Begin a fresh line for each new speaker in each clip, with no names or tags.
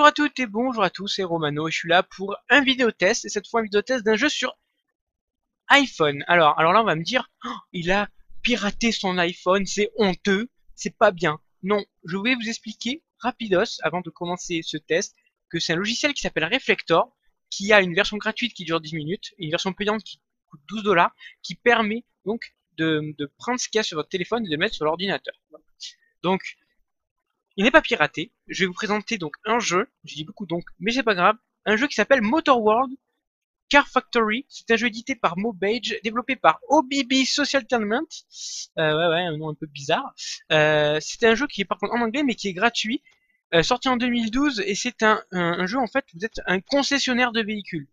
à toutes et bonjour à tous, c'est Romano et je suis là pour un vidéo test, et cette fois un vidéo test d'un jeu sur iPhone. Alors là on va me dire, oh, il a piraté son iPhone, c'est honteux, c'est pas bien. Non, je vais vous expliquer rapidos avant de commencer ce test que c'est un logiciel qui s'appelle Reflector, qui a une version gratuite qui dure 10 minutes et une version payante qui coûte 12 $, qui permet donc de prendre ce qu'il y a sur votre téléphone et de le mettre sur l'ordinateur. Donc il n'est pas piraté. Je vais vous présenter donc un jeu, je dis beaucoup donc, mais c'est pas grave, un jeu qui s'appelle Motor World Car Factory. C'est un jeu édité par Mobage, développé par OBB Social Entertainment. Ouais, un nom un peu bizarre. C'est un jeu qui est par contre en anglais, mais qui est gratuit, sorti en 2012, et c'est un jeu en fait, vous êtes un concessionnaire de véhicules.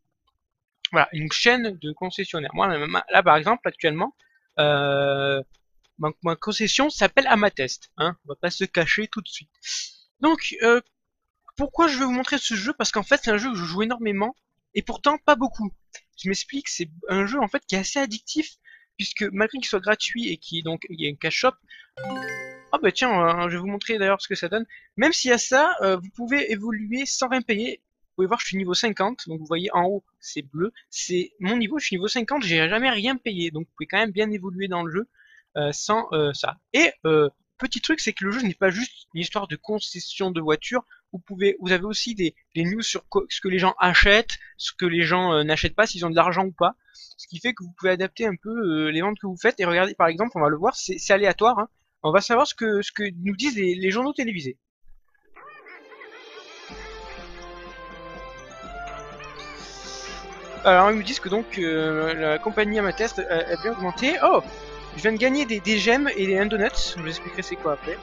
Voilà, une chaîne de concessionnaires. Moi, là par exemple, actuellement, ma concession s'appelle Amatest, hein, on va pas se cacher tout de suite. Donc, pourquoi je vais vous montrer ce jeu? Parce qu'en fait, c'est un jeu que je joue énormément, et pourtant pas beaucoup. Je m'explique, c'est un jeu en fait qui est assez addictif, puisque malgré qu'il soit gratuit et qu'il y a une cash shop. Oh bah tiens, je vais vous montrer d'ailleurs ce que ça donne. Même s'il y a ça, vous pouvez évoluer sans rien payer. Vous pouvez voir, je suis niveau 50, donc vous voyez en haut, c'est bleu. C'est mon niveau, je suis niveau 50, j'ai jamais rien payé, donc vous pouvez quand même bien évoluer dans le jeu sans ça. Et petit truc, c'est que le jeu n'est pas juste une histoire de concession de voitures. Vous avez aussi des news sur ce que les gens achètent, ce que les gens n'achètent pas, s'ils ont de l'argent ou pas. Ce qui fait que vous pouvez adapter un peu les ventes que vous faites. Et regardez, par exemple, on va le voir, c'est aléatoire, hein. On va savoir ce que nous disent les journaux télévisés. Alors ils me disent que donc la compagnie Amatest a bien augmenté. Oh, je viens de gagner des gemmes et des donuts. Je vous expliquerai c'est quoi après.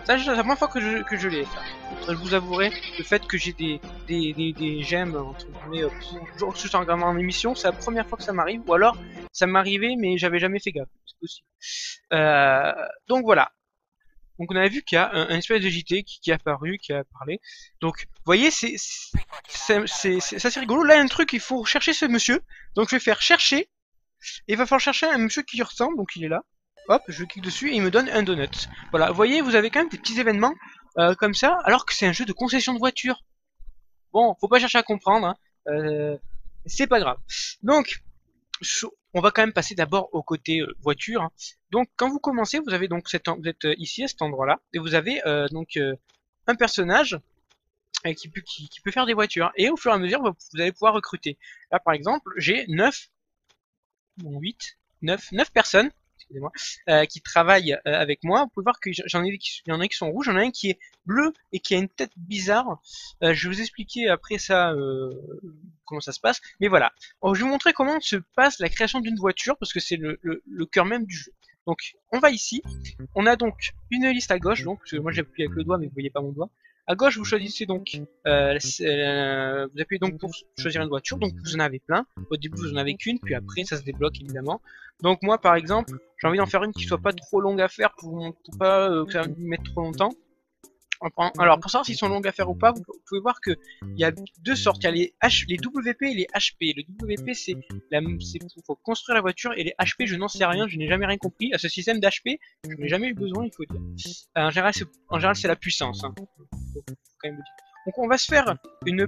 Ça, c'est la première fois que je l'ai. Je vous avouerai le fait que j'ai des gemmes entre guillemets toujours juste en regardant en émission. C'est la première fois que ça m'arrive. Ou alors ça m'arrivait mais j'avais jamais fait gaffe. C'est possible. Donc voilà. Donc on a vu qu'il y a un espèce de JT qui est apparu, qui a parlé. Donc vous voyez, c'est assez rigolo. Là il y a un truc, il faut chercher ce monsieur. Donc je vais faire chercher. Et il va falloir chercher un monsieur qui lui ressemble. Donc il est là. Hop, je clique dessus et il me donne un donut. Voilà, vous voyez, vous avez quand même des petits événements comme ça, alors que c'est un jeu de concession de voiture. Bon, faut pas chercher à comprendre, hein. C'est pas grave. Donc, on va quand même passer d'abord au côté voiture, hein. Donc, quand vous commencez, vous avez donc vous êtes ici à cet endroit-là, et vous avez un personnage qui peut faire des voitures. Et au fur et à mesure, vous allez pouvoir recruter. Là, par exemple, j'ai 9 personnes, excusez-moi, qui travaillent avec moi. Vous pouvez voir que il y en a qui sont rouges, il y en a un qui est bleu et qui a une tête bizarre. Je vais vous expliquer après ça comment ça se passe. Mais voilà, alors, je vais vous montrer comment se passe la création d'une voiture, parce que c'est le cœur même du jeu. Donc on va ici, on a donc une liste à gauche, donc parce que moi j'appuie avec le doigt mais vous voyez pas mon doigt. À gauche, vous choisissez donc, vous appuyez donc pour choisir une voiture. Donc vous en avez plein. Au début, vous en avez qu'une, puis après, ça se débloque évidemment. Donc moi, par exemple, j'ai envie d'en faire une qui soit pas trop longue à faire pour pas que ça mette trop longtemps. Alors pour savoir s'ils sont longues à faire ou pas, vous pouvez voir que il y a deux sortes. Il y a les WP et les HP. Le WP c'est faut construire la voiture, et les HP je n'en sais rien, je n'ai jamais rien compris à ce système d'HP. Je n'ai jamais eu besoin, il faut dire. En général c'est la puissance, hein. Faut quand même le dire. Donc on va se faire une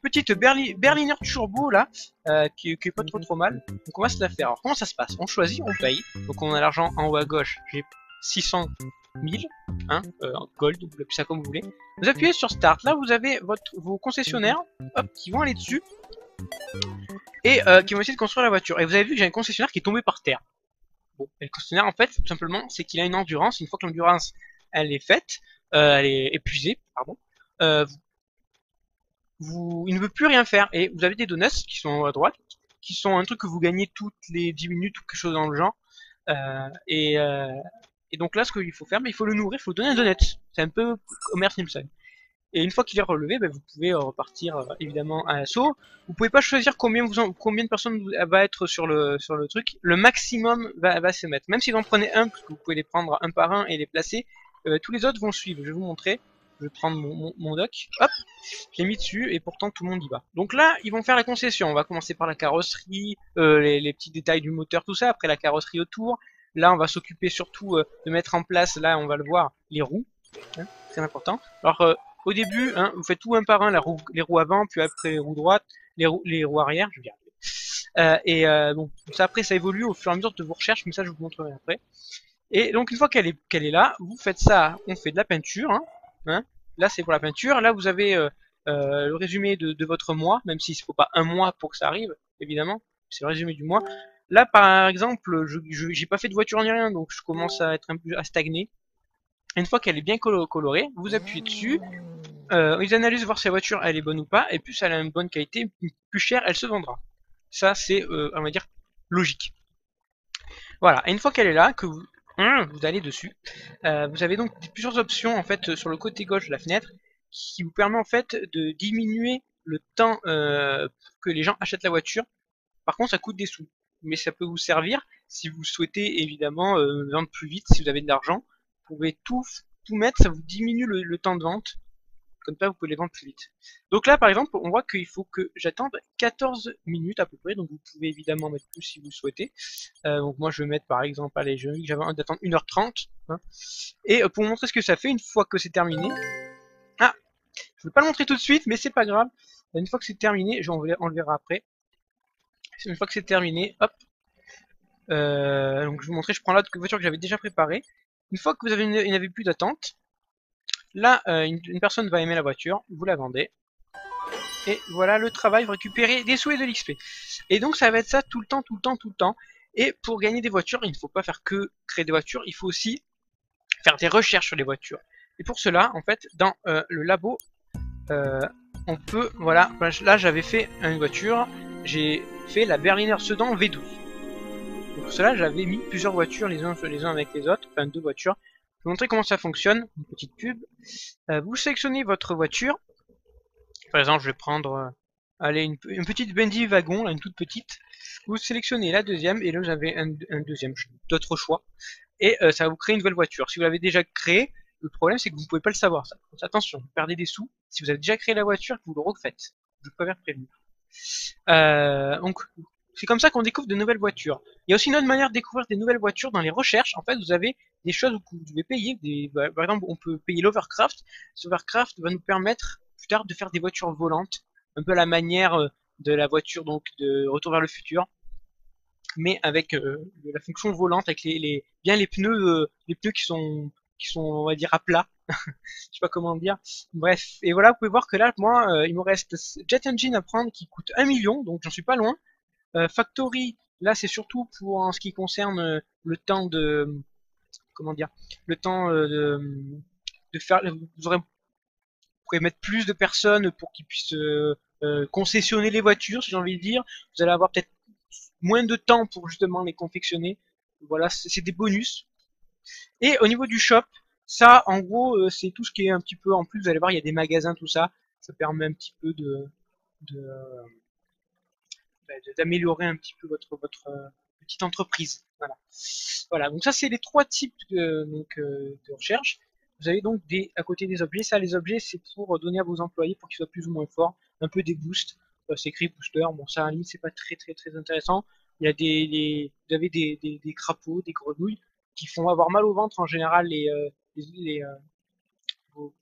petite Berliner Turbo là, qui est pas trop mal. Donc on va se la faire. Alors comment ça se passe? On choisit, on paye. Donc on a l'argent en haut à gauche. J'ai 600 000, hein, gold, vous appuyez ça comme vous voulez. Vous appuyez sur Start, là vous avez vos concessionnaires, hop, qui vont aller dessus, et qui vont essayer de construire la voiture. Et vous avez vu que j'ai un concessionnaire qui est tombé par terre. Bon, et le concessionnaire en fait, tout simplement, c'est qu'il a une endurance. Une fois que l'endurance, elle est faite, elle est épuisée, pardon, il ne veut plus rien faire. Et vous avez des donuts qui sont à droite, qui sont un truc que vous gagnez toutes les 10 minutes ou quelque chose dans le genre. Et donc là, ce qu'il faut faire, il faut le nourrir, il faut donner un donut. C'est un peu Homer Simpson. Et une fois qu'il est relevé, vous pouvez repartir évidemment à l'assaut. Vous pouvez pas choisir combien de personnes va être sur le truc. Le maximum va se mettre. Même si vous en prenez un, parce que vous pouvez les prendre un par un et les placer, tous les autres vont suivre. Je vais vous montrer. Je vais prendre mon dock. Hop, je l'ai mis dessus et pourtant tout le monde y va. Donc là, ils vont faire la concession. On va commencer par la carrosserie, les petits détails du moteur, tout ça. Après la carrosserie autour. Là, on va s'occuper surtout de mettre en place, là, on va le voir, les roues. Hein. très important. Alors au début, hein, vous faites tout un par un, les roues avant, puis après les roues droites, les roues arrière, je veux dire. Bon, ça après ça évolue au fur et à mesure de vos recherches, mais ça je vous montrerai après. Et donc une fois qu'elle est là, vous faites ça, on fait de la peinture, hein. Là c'est pour la peinture, là vous avez le résumé de votre mois, même s'il ne faut pas un mois pour que ça arrive, évidemment, c'est le résumé du mois. Là par exemple, j'ai pas fait de voiture ni rien, donc je commence à être un peu à stagner. Une fois qu'elle est bien colorée, vous appuyez dessus, ils analysent voir si la voiture elle est bonne ou pas, et plus elle a une bonne qualité, plus cher elle se vendra. Ça c'est, on va dire, logique. Voilà, et une fois qu'elle est là, que vous allez dessus, vous avez donc plusieurs options en fait sur le côté gauche de la fenêtre qui vous permet en fait de diminuer le temps que les gens achètent la voiture. Par contre, ça coûte des sous, mais ça peut vous servir si vous souhaitez évidemment vendre plus vite, si vous avez de l'argent. Vous pouvez tout mettre, ça vous diminue le temps de vente. Comme ça, vous pouvez les vendre plus vite. Donc là, par exemple, on voit qu'il faut que j'attende 14 minutes à peu près. Donc vous pouvez évidemment mettre plus si vous le souhaitez. Donc moi, je vais mettre par exemple, allez, j'avais envie d'attendre 1h30. Hein. Et pour vous montrer ce que ça fait, une fois que c'est terminé. Ah, je ne vais pas le montrer tout de suite, mais c'est pas grave. Une fois que c'est terminé, on le verra après. Une fois que c'est terminé, hop. Donc je vais vous montrer, je prends l'autre voiture que j'avais déjà préparée. Une fois que vous n'avez plus d'attente, là, une personne va aimer la voiture, vous la vendez. Et voilà le travail, vous récupérez des sous et de l'XP. Et donc ça va être ça tout le temps, tout le temps, tout le temps. Et pour gagner des voitures, il ne faut pas faire que créer des voitures, il faut aussi faire des recherches sur les voitures. Et pour cela, en fait, dans le labo, on peut, voilà, là j'avais fait une voiture, j'ai fait la Berliner Sedan V12. Donc pour cela, j'avais mis plusieurs voitures les uns avec les autres, enfin deux voitures. Je vais vous montrer comment ça fonctionne, une petite pub. Vous sélectionnez votre voiture. Par exemple, je vais prendre allez, une petite Bendy wagon, là, une toute petite. Vous sélectionnez la deuxième, et là j'avais un deuxième, d'autres choix. Et ça va vous créer une nouvelle voiture. Si vous l'avez déjà créée, le problème c'est que vous ne pouvez pas le savoir. Ça. Donc, attention, vous perdez des sous. Si vous avez déjà créé la voiture, que vous le refaites. Je préfère prévenir. Donc, c'est comme ça qu'on découvre de nouvelles voitures. Il y a aussi une autre manière de découvrir des nouvelles voitures dans les recherches. En fait, vous avez des choses que vous devez payer. Par exemple, on peut payer l'Overcraft. L'Overcraft va nous permettre plus tard de faire des voitures volantes, un peu à la manière de la voiture donc de Retour vers le futur, mais avec la fonction volante, avec bien les pneus qui sont on va dire à plat. Je sais pas comment dire. Bref, et voilà, vous pouvez voir que là, moi, il me reste Jet Engine à prendre qui coûte 1 million, donc j'en suis pas loin. Factory, là, c'est surtout pour en ce qui concerne le temps de, comment dire, le temps de faire. Vous pourrez mettre plus de personnes pour qu'ils puissent concessionner les voitures, si j'ai envie de dire. Vous allez avoir peut-être moins de temps pour justement les confectionner. Voilà, c'est des bonus. Et au niveau du shop, ça, en gros, c'est tout ce qui est un petit peu en plus. Vous allez voir, il y a des magasins, tout ça. Ça permet un petit peu de d'améliorer un petit peu votre petite entreprise. Voilà. Voilà. Donc ça, c'est les trois types de recherche. Vous avez donc à côté des objets. Ça, les objets, c'est pour donner à vos employés pour qu'ils soient plus ou moins forts. Un peu des boosts. C'est écrit booster. Bon, ça, à la limite, c'est pas très, très, très intéressant. Il y a vous avez des crapauds, des grenouilles qui font avoir mal au ventre en général vos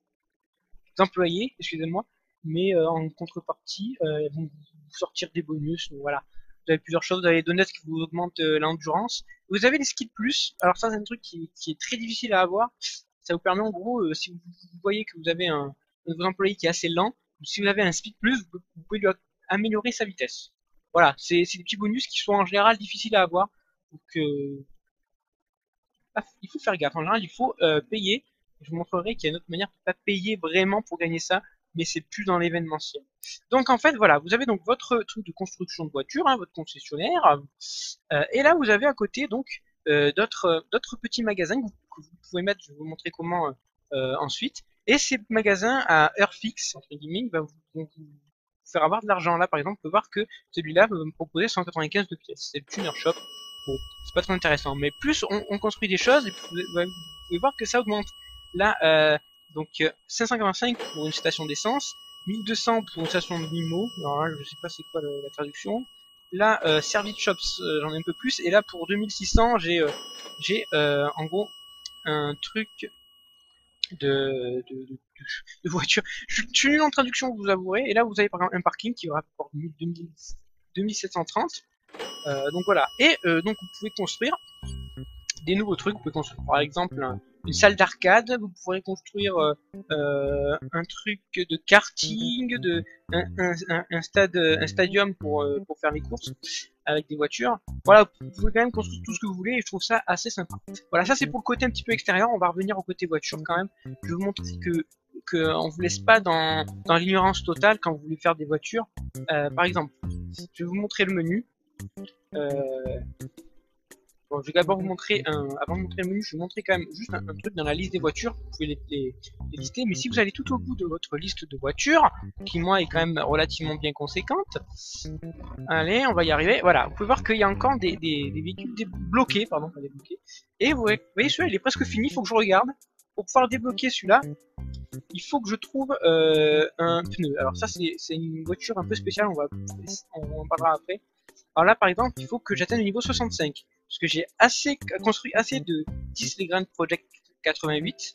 employés, excusez-moi, mais en contrepartie, elles vont vous sortir des bonus. Donc voilà, vous avez plusieurs choses. Vous avez les donuts qui vous augmentent l'endurance. Vous avez les skills plus. Alors ça, c'est un truc qui est très difficile à avoir. Ça vous permet en gros, si vous voyez que vous avez un de vos employés qui est assez lent, si vous avez un speed plus, vous pouvez lui améliorer sa vitesse. Voilà, c'est des petits bonus qui sont en général difficiles à avoir. Donc il faut faire gaffe. En général, il faut payer. Je vous montrerai qu'il y a une autre manière de ne pas payer vraiment pour gagner ça, mais c'est plus dans l'événementiel. Donc en fait, voilà, vous avez donc votre truc de construction de voiture, hein, votre concessionnaire, et là vous avez à côté donc d'autres petits magasins que vous pouvez mettre. Je vais vous montrer comment ensuite. Et ces magasins à heure fixe, entre guillemets, vont vous faire avoir de l'argent. Là, par exemple, on peut voir que celui-là va me proposer 195 de pièces. C'est le tuner shop. Bon, c'est pas très intéressant. Mais plus on construit des choses, et vous pouvez voir que ça augmente. Là, donc 585 pour une station d'essence, 1200 pour une station de limo. Alors là, je sais pas c'est quoi la traduction. Là, service shops, j'en ai un peu plus. Et là, pour 2600, j'ai en gros un truc de voitures. Je suis nul en traduction, vous avouerez. Et là, vous avez par exemple un parking qui rapporte 2730. Donc voilà. Et donc vous pouvez construire des nouveaux trucs. Vous pouvez construire par exemple une salle d'arcade. Vous pourrez construire un truc de karting, un stadium pour faire les courses avec des voitures. Voilà, vous pouvez quand même construire tout ce que vous voulez et je trouve ça assez sympa. Voilà, ça c'est pour le côté un petit peu extérieur. On va revenir au côté voiture quand même. Je vais vous montrer que on vous laisse pas dans l'ignorance totale quand vous voulez faire des voitures. Par exemple, je vais vous montrer le menu. Bon, je vais d'abord vous montrer avant de montrer le menu, je vais vous montrer quand même juste un truc dans la liste des voitures. Vous pouvez les lister, mais si vous allez tout au bout de votre liste de voitures, qui moi est quand même relativement bien conséquente, allez, on va y arriver. Voilà, vous pouvez voir qu'il y a encore des véhicules débloqués, pardon, pas débloqués. Et vous voyez, celui-là il est presque fini, il faut que je regarde. Pour pouvoir débloquer celui-là, il faut que je trouve un pneu. Alors ça c'est une voiture un peu spéciale, on en parlera après. Alors là par exemple, il faut que j'atteigne le niveau 65. Parce que j'ai construit assez de Disneyland Project 88,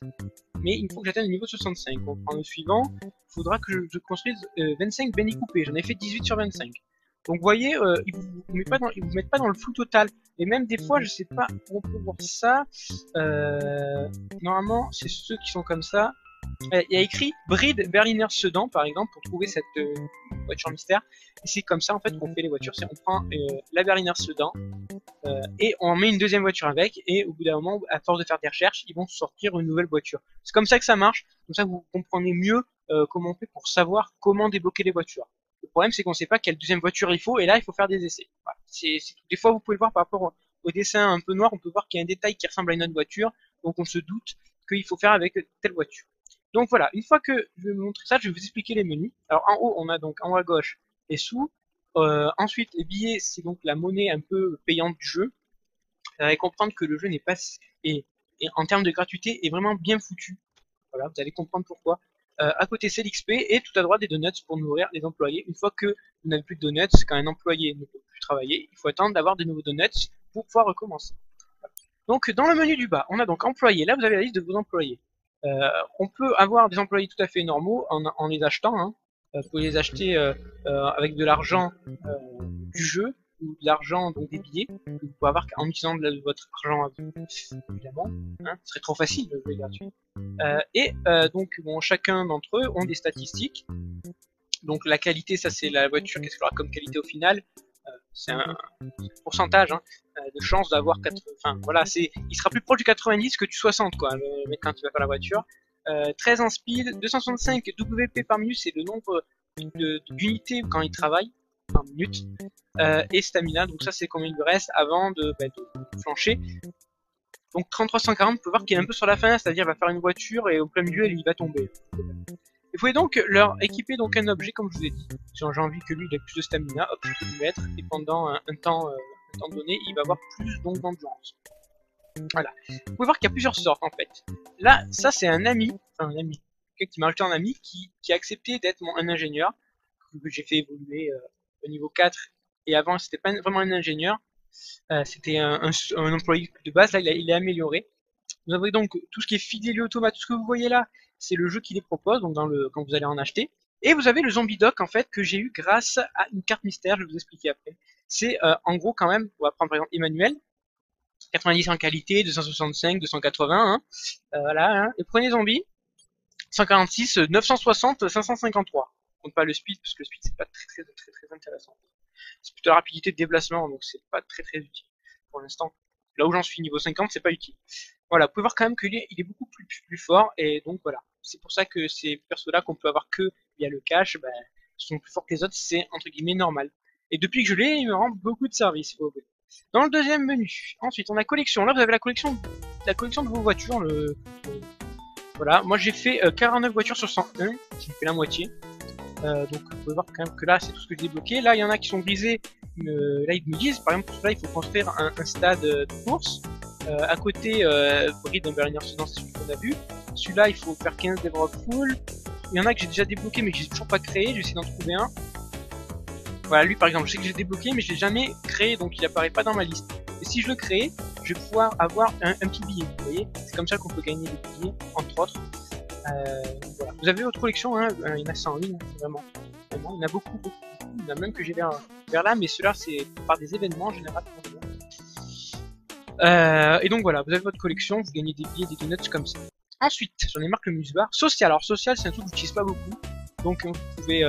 mais il faut que j'atteigne le niveau 65. On prend le suivant, il faudra que je construise 25 Benny Coupé. J'en ai fait 18 sur 25. Donc vous voyez, ils vous mettent pas dans le flou total. Et même des fois, je sais pas où on peut voir ça. Normalement, c'est ceux qui sont comme ça. Il y a écrit Bride Berliner Sedan par exemple pour trouver cette voiture mystère. Et c'est comme ça en fait qu'on fait les voitures. C'est on prend la Berliner Sedan et on met une deuxième voiture avec. Et au bout d'un moment, à force de faire des recherches, ils vont sortir une nouvelle voiture. C'est comme ça que ça marche. Comme ça, vous comprenez mieux comment on fait pour savoir comment débloquer les voitures. Le problème, c'est qu'on ne sait pas quelle deuxième voiture il faut. Et là, il faut faire des essais. Voilà. Des fois, vous pouvez le voir par rapport au dessin un peu noir. On peut voir qu'il y a un détail qui ressemble à une autre voiture. Donc, on se doute qu'il faut faire avec telle voiture. Donc voilà, une fois que je vais vous montrer ça, je vais vous expliquer les menus. Alors en haut, on a donc en haut à gauche les sous. Ensuite, les billets, c'est donc la monnaie un peu payante du jeu. Vous allez comprendre que le jeu n'est pas et en termes de gratuité est vraiment bien foutu. Voilà, vous allez comprendre pourquoi. À côté, c'est l'XP et tout à droite des donuts pour nourrir les employés. Une fois que vous n'avez plus de donuts, quand un employé ne peut plus travailler, il faut attendre d'avoir de nouveaux donuts pour pouvoir recommencer. Voilà. Donc dans le menu du bas, on a donc employés. Là, vous avez la liste de vos employés. On peut avoir des employés tout à fait normaux en les achetant. Hein. Vous pouvez les acheter avec de l'argent du jeu ou de l'argent donc des billets que vous pouvez avoir en utilisant votre argent à vous, évidemment. Hein. Ce serait trop facile de jouer gratuit. Donc bon, chacun d'entre eux ont des statistiques. Donc la qualité, ça c'est la voiture, qu'est-ce qu'elle aura comme qualité au final. C'est un pourcentage hein, de chance d'avoir 80. Enfin voilà, il sera plus proche du 90 que du 60 quoi, le mec quand il va faire la voiture. 13 en speed, 265 WP par minute, c'est le nombre d'unités quand il travaille par minute. Et stamina, donc ça c'est combien il lui reste avant de flancher. Donc 3340, vous pouvez voir qu'il est un peu sur la fin, c'est-à-dire il va faire une voiture et au plein milieu il va tomber. Vous pouvez donc leur équiper donc un objet comme je vous ai dit. Si j'ai envie que lui il ait plus de stamina, hop, je peux lui mettre et pendant un temps donné, il va avoir plus donc d'endurance. Voilà. Vous pouvez voir qu'il y a plusieurs sortes en fait. Là, ça c'est un ami, quelqu'un qui m'a ajouté en ami qui a accepté d'être un ingénieur que j'ai fait évoluer au niveau 4 et avant c'était pas vraiment un ingénieur, c'était un employé de base. Là il est amélioré. Vous avez donc tout ce qui est Fidelio Automate, tout ce que vous voyez là, c'est le jeu qui les propose, donc quand vous allez en acheter. Et vous avez le Zombie Doc en fait que j'ai eu grâce à une carte mystère, je vais vous expliquer après. C'est en gros quand même, on va prendre par exemple Emmanuel, 90 en qualité, 265, 280, hein. Voilà, hein. Et prenez Zombie, 146, 960, 553. On compte pas le speed, parce que le speed c'est pas très intéressant. C'est plutôt la rapidité de déplacement, donc c'est pas très utile pour l'instant. Là où j'en suis niveau 50, c'est pas utile. Voilà, vous pouvez voir quand même qu'il est beaucoup plus fort, et donc voilà. C'est pour ça que ces persos-là qu'on peut avoir que via le cash, sont plus forts que les autres, c'est entre guillemets normal. Et depuis que je l'ai, il me rend beaucoup de services. Dans le deuxième menu, ensuite on a collection. Là vous avez la collection de vos voitures. Voilà, moi j'ai fait 49 voitures sur 101, j'ai fait la moitié. Donc vous pouvez voir quand même que là c'est tout ce que j'ai débloqué. Là il y en a qui sont brisés. Là ils me disent par exemple pour cela il faut construire un stade de course. À côté Bride Berliner Sedan, c'est celui qu'on a vu. Celui-là il faut faire 15 Devrop Full. Il y en a que j'ai déjà débloqué mais que j'ai toujours pas créé, je vais essayer d'en trouver un. Voilà, lui par exemple, je sais que j'ai débloqué mais je l'ai jamais créé donc il apparaît pas dans ma liste. si je le crée, je vais pouvoir avoir un petit billet, vous voyez. C'est comme ça qu'on peut gagner des billets, entre autres. Voilà. Vous avez votre collection, hein, il y en a 100 en ligne, vraiment. Vraiment. Il y en a beaucoup, beaucoup. Il y en a même que j'ai vers là, mais ceux-là, c'est par des événements en général. Et donc voilà, vous avez votre collection, vous gagnez des billets, des donuts comme ça. Ensuite, j'en ai marre que le Musbar. Social, alors social, c'est un truc que j'utilise pas beaucoup. Donc vous pouvez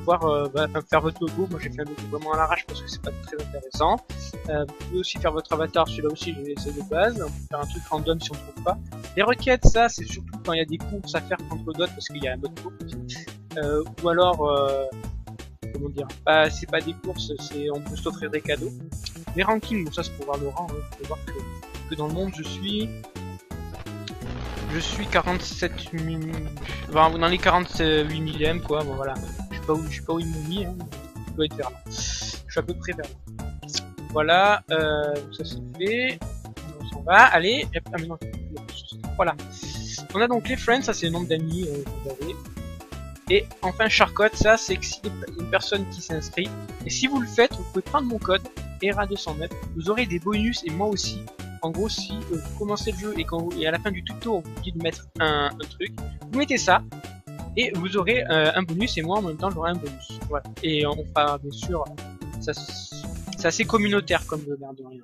voir, faire votre logo. Moi j'ai fait un logo vraiment à l'arrache parce que c'est pas très intéressant. Vous pouvez aussi faire votre avatar, celui-là aussi j'ai laissé de base. On peut faire un truc random si on trouve pas. Les requêtes, ça c'est surtout quand il y a des courses à faire contre d'autres parce qu'il y a un mode course. Ou alors, comment dire, c'est pas des courses, c'est on peut s'offrir des cadeaux. Les rankings, bon ça c'est pour voir le rang, hein. Vous pouvez voir que dans le monde je suis 47 enfin, dans les 48 millième quoi, bon voilà. Je sais pas où ils m'ont mis, hein. Je dois être vers là. Je suis à peu près vers là. Voilà, ça c'est fait. On s'en va, allez, ah mais non, voilà. On a donc les friends, ça c'est le nombre d'amis que vous avez. Et enfin Charcot, ça c'est que si une personne qui s'inscrit, et si vous le faites, vous pouvez prendre mon code ERA209, vous aurez des bonus et moi aussi. En gros, si vous commencez le jeu et à la fin du tuto on vous dit de mettre un truc, vous mettez ça et vous aurez un bonus et moi en même temps j'aurai un bonus. Voilà. Et on fera bien sûr, c'est assez communautaire comme l'air de rien.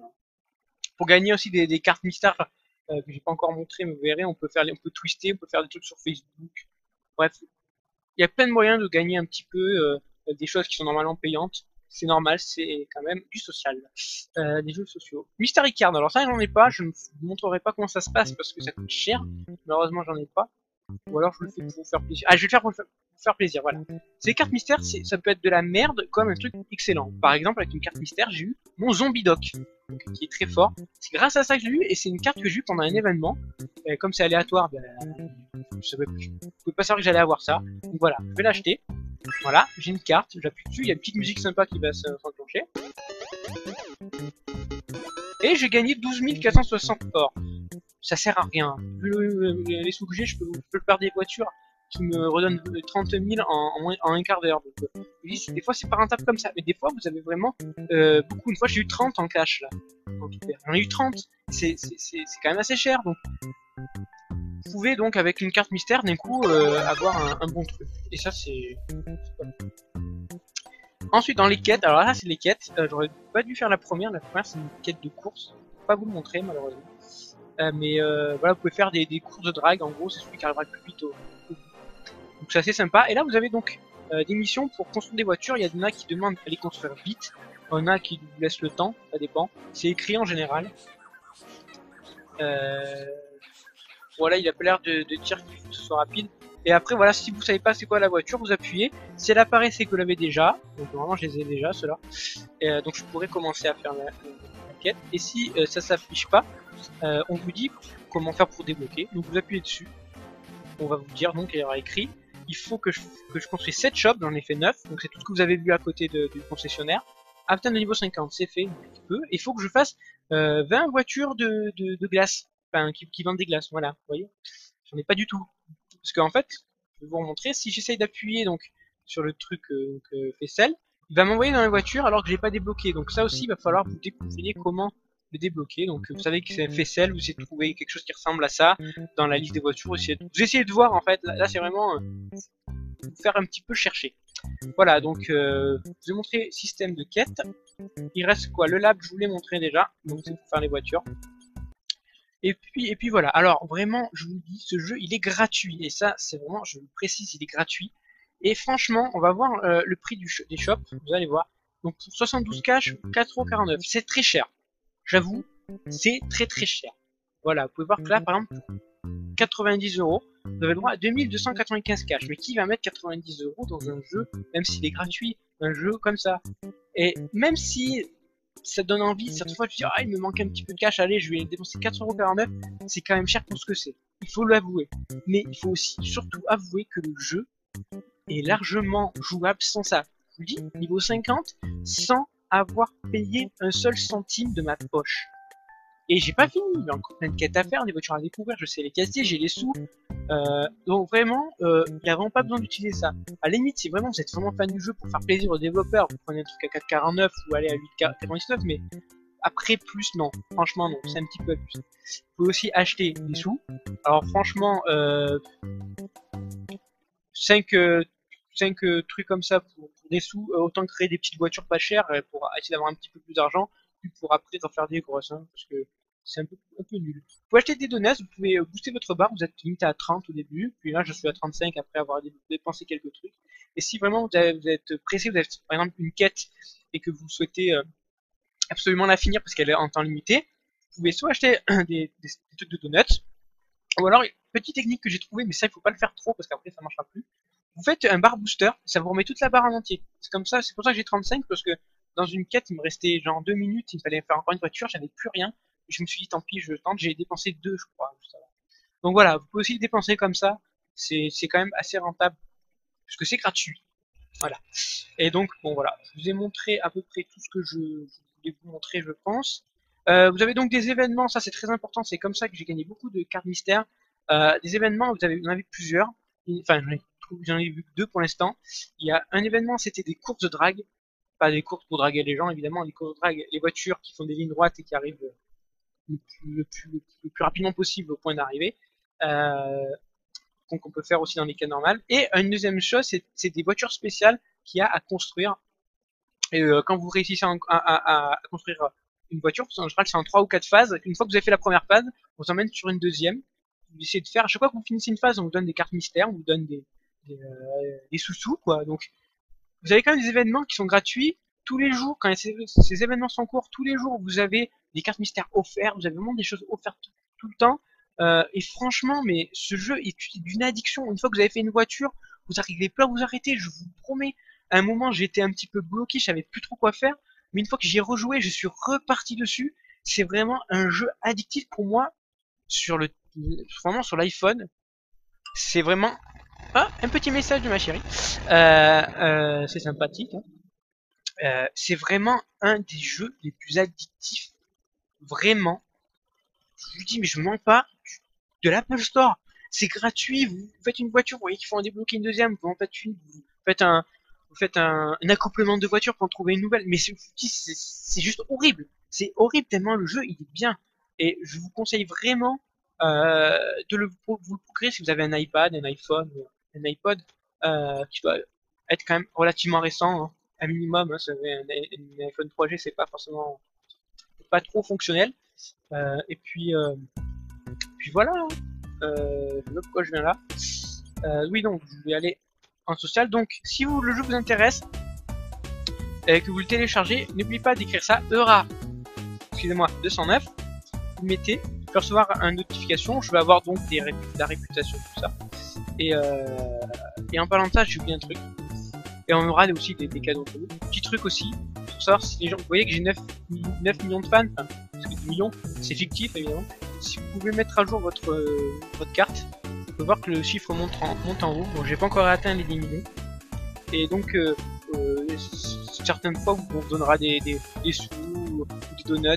Pour gagner aussi des cartes mystères que j'ai pas encore montré, mais vous verrez, on peut twister, on peut faire des trucs sur Facebook. Bref, il y a plein de moyens de gagner un petit peu des choses qui sont normalement payantes. C'est normal, c'est quand même du social. Des jeux sociaux. Mystery Card, alors ça j'en ai pas, je ne vous montrerai pas comment ça se passe parce que ça coûte cher. Malheureusement j'en ai pas. Ou alors je le fais pour vous faire plaisir. Ah, je vais le faire pour vous faire plaisir, voilà. Ces cartes mystères, ça peut être de la merde comme un truc excellent. Par exemple, avec une carte mystère, j'ai eu mon Zombie Doc, qui est très fort. C'est grâce à ça que je l'ai eu, et c'est une carte que j'ai eu pendant un événement. Et comme c'est aléatoire, je pouvais pas savoir que j'allais avoir ça. Donc voilà, je vais l'acheter. Voilà, j'ai une carte, j'appuie dessus, il y a une petite musique sympa qui va s'enclencher. Et j'ai gagné 12 460 or. Ça sert à rien. Vu les sous que j'ai, je peux faire des voitures qui me redonnent 30 000 en un quart d'heure. Donc, des fois c'est pas rentable comme ça, mais des fois vous avez vraiment beaucoup. Une fois j'ai eu 30 en cash là. J'en ai eu 30. C'est quand même assez cher. Donc vous pouvez donc avec une carte mystère d'un coup avoir un bon truc. Et ça c'est ensuite dans les quêtes, alors là c'est les quêtes, j'aurais pas dû faire la première c'est une quête de course, je peux pas vous le montrer malheureusement. Mais voilà, vous pouvez faire des courses de drag, en gros c'est celui qui arrivera le plus vite au bout. Donc c'est assez sympa, et là vous avez donc des missions pour construire des voitures, il y en a qui demandent à les construire vite, il y en a qui vous laissent le temps, ça dépend, c'est écrit en général. Voilà, il a pas l'air de dire qu'il faut que ce soit rapide. Et après, voilà, si vous savez pas c'est quoi la voiture, vous appuyez. Si elle apparaît, c'est que vous l'avez déjà. Donc normalement, je les ai déjà, ceux-là. Donc je pourrais commencer à faire la quête. Et si ça s'affiche pas, on vous dit comment faire pour débloquer. Donc vous appuyez dessus. On va vous dire, donc il y aura écrit, il faut que je construise 7 shops, j'en ai fait 9. Donc c'est tout ce que vous avez vu à côté du concessionnaire. À atteindre le niveau 50, c'est fait, un petit peu. Il faut que je fasse 20 voitures de glace. Enfin, qui vendent des glaces, voilà, vous voyez. J'en ai pas du tout. Parce qu'en fait, je vais vous remontrer, si j'essaye d'appuyer donc sur le truc faisselle, il va m'envoyer dans la voiture alors que j'ai pas débloqué. Donc ça aussi, il va falloir vous découvrir comment le débloquer. Donc vous savez que c'est faisselle, vous essayez de trouver quelque chose qui ressemble à ça dans la liste des voitures. Vous essayez de voir en fait, là c'est vraiment vous faire un petit peu chercher. Voilà, donc je vous ai montré système de quête. Il reste quoi? Le lab, je vous l'ai montré déjà, donc c'est pour faire les voitures. Et puis voilà. Alors vraiment, je vous dis, ce jeu, il est gratuit. Et ça, c'est vraiment, je le précise, il est gratuit. Et franchement, on va voir le prix des shops. Vous allez voir. Donc pour 72 cash, 4,49€. C'est très cher. J'avoue, c'est très très cher. Voilà, vous pouvez voir que là, par exemple, 90€, vous avez le droit à 2295 cash. Mais qui va mettre 90€ dans un jeu, même s'il est gratuit, un jeu comme ça? Et même si ça donne envie, certaines fois tu dis ah il me manque un petit peu de cash, allez je vais dépenser 4,49€, c'est quand même cher pour ce que c'est, il faut l'avouer. Mais il faut aussi surtout avouer que le jeu est largement jouable sans ça. Je vous le dis, niveau 50, sans avoir payé un seul centime de ma poche. Et j'ai pas fini, il y a encore plein de quêtes à faire, des voitures à découvrir, je sais les casser, j'ai les sous. Donc vraiment, il n'y a vraiment pas besoin d'utiliser ça. À la limite, si vraiment vous êtes vraiment fan du jeu pour faire plaisir aux développeurs, vous prenez un truc à 4,49 ou allez à 8,99, mais Après, plus, non. Franchement, non. C'est un petit peu abusé. Vous pouvez aussi acheter des sous. Alors, franchement, 5 trucs comme ça pour des sous, autant créer des petites voitures pas chères pour essayer d'avoir un petit peu plus d'argent, puis pour après en faire des grosses, hein, parce que c'est un peu nul. Vous pouvez acheter des donuts, vous pouvez booster votre barre, vous êtes limité à 30 au début, puis là je suis à 35 après avoir dépensé quelques trucs. Et si vraiment vous êtes pressé, vous avez par exemple une quête et que vous souhaitez absolument la finir parce qu'elle est en temps limité, vous pouvez soit acheter des trucs de donuts, ou alors, petite technique que j'ai trouvée, mais ça, il faut pas le faire trop parce qu'après ça marchera plus. Vous faites un bar booster, ça vous remet toute la barre en entier. C'est comme ça, c'est pour ça que j'ai 35 parce que dans une quête, il me restait genre 2 minutes, il me fallait faire encore une voiture, j'avais plus rien. Et je me suis dit, tant pis, je tente, j'ai dépensé 2, je crois, juste avant. Donc voilà, vous pouvez aussi le dépenser comme ça, c'est quand même assez rentable parce que c'est gratuit. Voilà. Et donc, bon voilà, je vous ai montré à peu près tout ce que je voulais vous montrer, je pense. Vous avez donc des événements, ça c'est très important, c'est comme ça que j'ai gagné beaucoup de cartes mystères. Des événements, vous en avez plusieurs. Enfin, j'en ai vu que 2 pour l'instant. Il y a un événement, c'était des courses de drague. Pas des courses pour draguer les gens, évidemment, des courses de drague, les voitures qui font des lignes droites et qui arrivent le plus rapidement possible au point d'arrivée. Euh, donc on peut faire aussi dans les cas normales. Et une deuxième chose, c'est des voitures spéciales qu'il y a à construire. Et quand vous réussissez à construire une voiture, en général c'est en 3 ou 4 phases. Une fois que vous avez fait la première phase, on vous emmène sur une deuxième. Vous essayez de faire, à chaque fois que vous finissez une phase, on vous donne des cartes mystères, on vous donne des sous-sous, quoi. Donc vous avez quand même des événements qui sont gratuits tous les jours. Quand ces événements sont en cours, tous les jours, vous avez des cartes mystères offertes, vous avez vraiment des choses offertes tout le temps. Et franchement, mais ce jeu est d'une addiction. Une fois que vous avez fait une voiture, vous n'arrivez plus à vous arrêter, je vous promets. À un moment, j'étais un petit peu bloqué, je savais plus trop quoi faire. Mais une fois que j'y ai rejoué, je suis reparti dessus. C'est vraiment un jeu addictif pour moi sur vraiment sur l'iPhone. C'est vraiment un petit message de ma chérie. C'est sympathique. Hein. C'est vraiment un des jeux les plus addictifs. Vraiment. Je vous dis, mais je mens pas. De l'Apple Store. C'est gratuit. Vous faites une voiture, vous voyez qu'il faut en débloquer une deuxième. Vous en faites une. Vous faites un accouplement de voiture pour en trouver une nouvelle. Mais c'est juste horrible. C'est horrible tellement le jeu il est bien. Et je vous conseille vraiment de vous le procurer si vous avez un iPad, un iPhone, un iPod, qui doit être quand même relativement récent, hein, un minimum. Hein, un iPhone 3G, c'est pas forcément pas trop fonctionnel. Et puis voilà. Hein. Je sais pas pourquoi je viens là. Oui, donc je vais aller en social. Donc, si le jeu vous intéresse et que vous le téléchargez, n'oubliez pas d'écrire ça Eura. Excusez-moi, 209. Vous mettez, vous pouvez recevoir une notification. Je vais avoir donc la réputation, tout ça. Et en parlant de ça, j'ai oublié un truc. Et on aura aussi des cadeaux pour vous. Petit truc aussi, pour savoir si les gens. Vous voyez que j'ai 9 millions de fans, enfin, parce que 10 millions, c'est fictif évidemment. Si vous pouvez mettre à jour votre carte, vous pouvez voir que le chiffre monte en haut. Bon, j'ai pas encore atteint les 10 millions. Et donc, certaines fois, on vous donnera des sous ou des donuts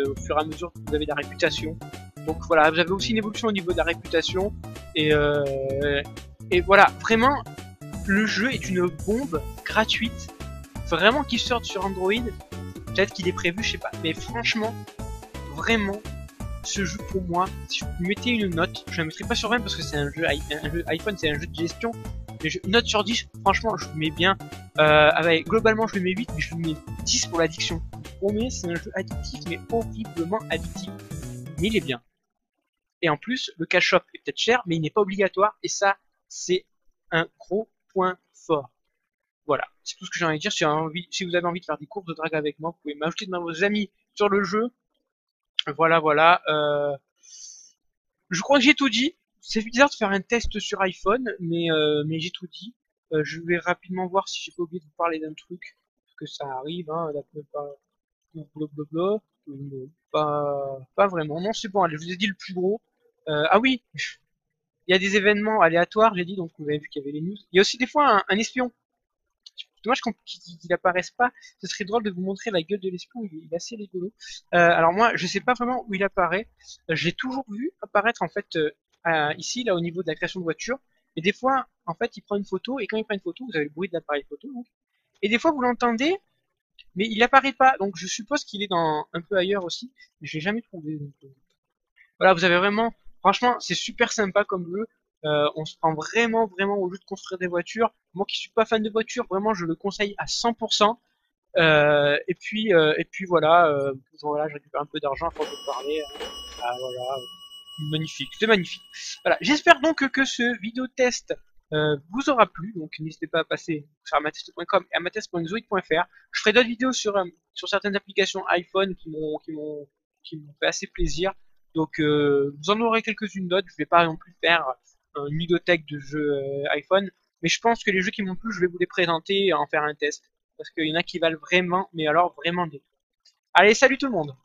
au fur et à mesure que vous avez de la réputation. Donc voilà, vous avez aussi une évolution au niveau de la réputation. Et voilà, vraiment, le jeu est une bombe gratuite. Vraiment qu'il sorte sur Android. Peut-être qu'il est prévu, je sais pas. Mais franchement, vraiment, ce jeu pour moi, si vous mettez une note, je ne la mettrai pas sur 20 parce que c'est un jeu iPhone, c'est un jeu de gestion. Mais note sur 10, franchement, je le mets bien. Globalement, je le mets 8, mais je le mets 10 pour l'addiction. Pour moi, c'est un jeu addictif, mais horriblement addictif. Mais il est bien. Et en plus, le cash shop est peut-être cher, mais il n'est pas obligatoire. Et ça, c'est un gros point fort. Voilà, c'est tout ce que j'ai envie de dire. Si vous avez envie de faire des courses de drague avec moi, vous pouvez m'ajouter de vos amis sur le jeu. Voilà. Je crois que j'ai tout dit. C'est bizarre de faire un test sur iPhone, mais j'ai tout dit. Je vais rapidement voir si j'ai pas oublié de vous parler d'un truc, parce que ça arrive, hein, blablabla. Non, pas vraiment. Non, c'est bon, allez, je vous ai dit le plus gros. Ah oui, il y a des événements aléatoires, j'ai dit, donc vous avez vu qu'il y avait les news. Il y a aussi des fois un espion. Dommage qu'il apparaisse pas. Ce serait drôle de vous montrer la gueule de l'espion. Il est assez rigolo. Alors moi, je sais pas vraiment où il apparaît. Je l'ai toujours vu apparaître en fait ici, là, au niveau de la création de voiture. Et des fois, en fait, il prend une photo et quand il prend une photo, vous avez le bruit de l'appareil photo. Donc, et des fois, vous l'entendez mais il apparaît pas, donc je suppose qu'il est dans un peu ailleurs aussi, mais je l'ai jamais trouvé. Donc, voilà, vous avez vraiment, franchement, c'est super sympa comme jeu. On se prend vraiment au jeu de construire des voitures. Moi qui suis pas fan de voitures, vraiment, je le conseille à 100%. Et puis voilà, voilà, je récupère un peu d'argent à force de parler. Ah, voilà, magnifique, c'est magnifique. Voilà, j'espère donc que ce vidéo test vous aura plu. Donc n'hésitez pas à passer sur amatest.com et amatest.zoid.fr. Je ferai d'autres vidéos sur certaines applications iPhone qui m'ont fait assez plaisir. Donc vous en aurez quelques-unes d'autres. Je vais pas non plus faire une bibliothèque de jeux iPhone, mais je pense que les jeux qui m'ont plu, je vais vous les présenter et en faire un test parce qu'il y en a qui valent vraiment, mais alors vraiment des. Allez, salut tout le monde!